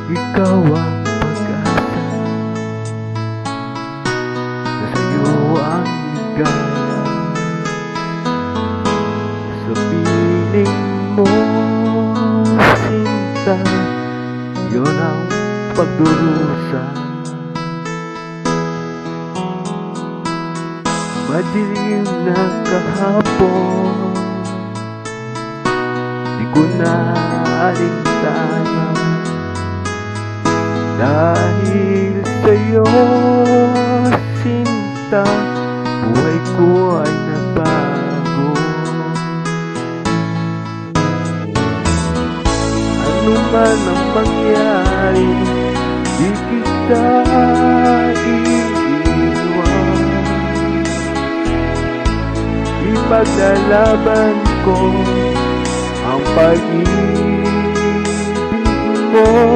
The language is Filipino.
Ikaw ang pag-asa na sa'yo ang ligaya. Sa piling mo, sinta, yun ang pagdurusa. Madilim na kahapon, di ko na alintana. Dahil sa'yo, sinta, buhay ko ay nabago. Ano man ang mangyari, di kita iiwan. Ipaglalaban ko ang pag-ibig mo.